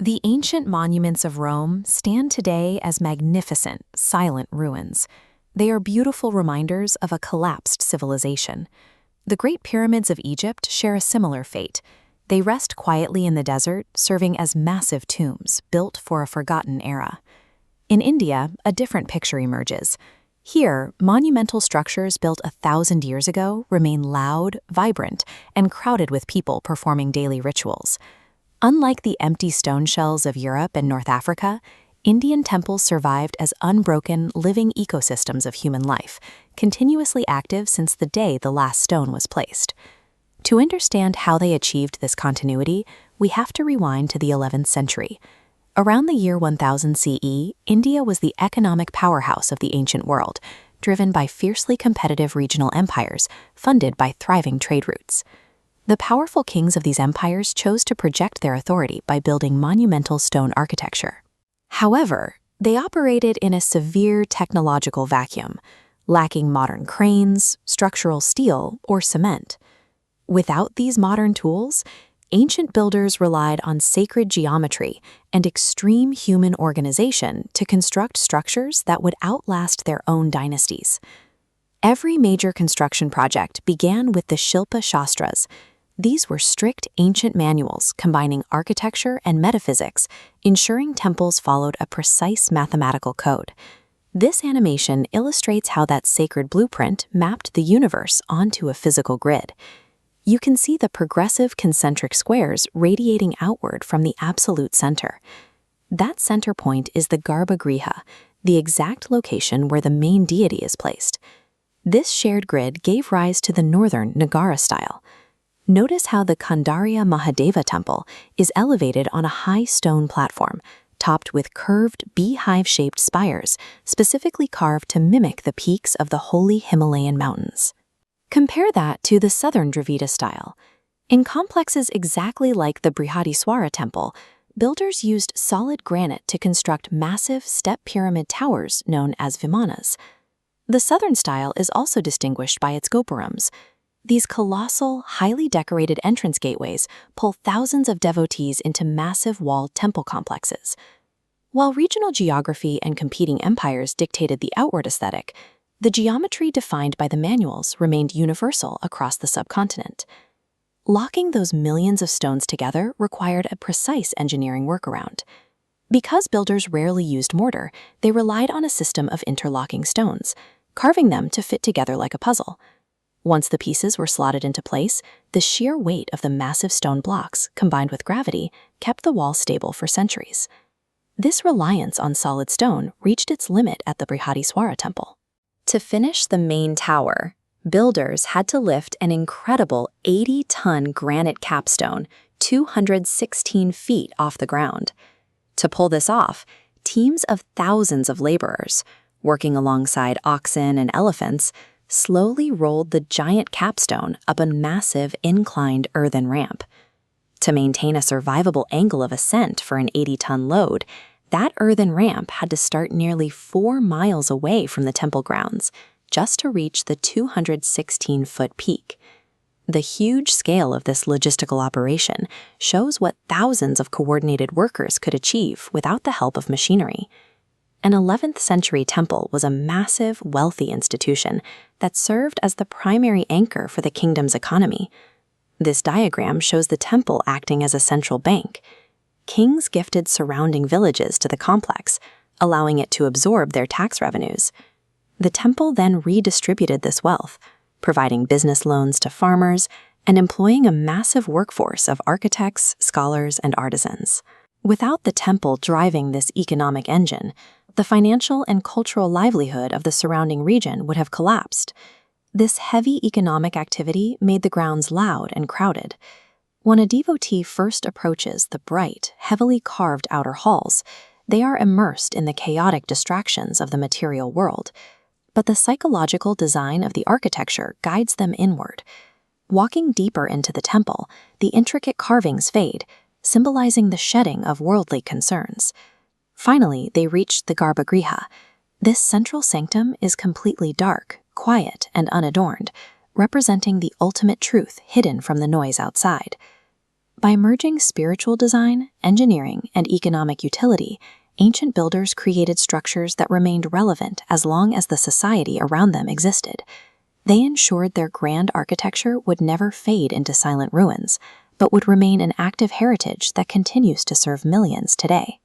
The ancient monuments of Rome stand today as magnificent, silent ruins. They are beautiful reminders of a collapsed civilization. The Great Pyramids of Egypt share a similar fate. They rest quietly in the desert, serving as massive tombs built for a forgotten era. In India, a different picture emerges. Here, monumental structures built 1,000 years ago remain loud, vibrant, and crowded with people performing daily rituals. Unlike the empty stone shells of Europe and North Africa, Indian temples survived as unbroken, living ecosystems of human life, continuously active since the day the last stone was placed. To understand how they achieved this continuity, we have to rewind to the 11th century. Around the year 1000 CE, India was the economic powerhouse of the ancient world, driven by fiercely competitive regional empires funded by thriving trade routes. The powerful kings of these empires chose to project their authority by building monumental stone architecture. However, they operated in a severe technological vacuum, lacking modern cranes, structural steel, or cement. Without these modern tools, ancient builders relied on sacred geometry and extreme human organization to construct structures that would outlast their own dynasties. Every major construction project began with the Shilpa Shastras. These were strict ancient manuals combining architecture and metaphysics, ensuring temples followed a precise mathematical code. This animation illustrates how that sacred blueprint mapped the universe onto a physical grid. You can see the progressive concentric squares radiating outward from the absolute center. That center point is the Garbhagriha, the exact location where the main deity is placed. This shared grid gave rise to the northern Nagara style. Notice how the Kandarya Mahadeva temple is elevated on a high stone platform, topped with curved beehive-shaped spires, specifically carved to mimic the peaks of the holy Himalayan mountains. Compare that to the southern Dravida style. In complexes exactly like the Brihadiswara temple, builders used solid granite to construct massive step pyramid towers known as vimanas. The southern style is also distinguished by its gopurams. These colossal, highly decorated entrance gateways pull thousands of devotees into massive walled temple complexes. While regional geography and competing empires dictated the outward aesthetic, the geometry defined by the manuals remained universal across the subcontinent. Locking those millions of stones together required a precise engineering workaround. Because builders rarely used mortar, they relied on a system of interlocking stones, carving them to fit together like a puzzle. Once the pieces were slotted into place, the sheer weight of the massive stone blocks, combined with gravity, kept the wall stable for centuries. This reliance on solid stone reached its limit at the Brihadiswara temple. To finish the main tower, builders had to lift an incredible 80-ton granite capstone 216 feet off the ground. To pull this off, teams of thousands of laborers, working alongside oxen and elephants, slowly rolled the giant capstone up a massive inclined earthen ramp. To maintain a survivable angle of ascent for an 80-ton load, that earthen ramp had to start nearly 4 miles away from the temple grounds, just to reach the 216-foot peak. The huge scale of this logistical operation shows what thousands of coordinated workers could achieve without the help of machinery. An 11th century temple was a massive, wealthy institution that served as the primary anchor for the kingdom's economy. This diagram shows the temple acting as a central bank. Kings gifted surrounding villages to the complex, allowing it to absorb their tax revenues. The temple then redistributed this wealth, providing business loans to farmers and employing a massive workforce of architects, scholars, and artisans. Without the temple driving this economic engine, the financial and cultural livelihood of the surrounding region would have collapsed. This heavy economic activity made the grounds loud and crowded. When a devotee first approaches the bright, heavily carved outer halls, they are immersed in the chaotic distractions of the material world. But the psychological design of the architecture guides them inward. Walking deeper into the temple, the intricate carvings fade, symbolizing the shedding of worldly concerns. Finally, they reach the Garbhagriha. This central sanctum is completely dark, quiet, and unadorned, representing the ultimate truth hidden from the noise outside. By merging spiritual design, engineering, and economic utility, ancient builders created structures that remained relevant as long as the society around them existed. They ensured their grand architecture would never fade into silent ruins, but would remain an active heritage that continues to serve millions today.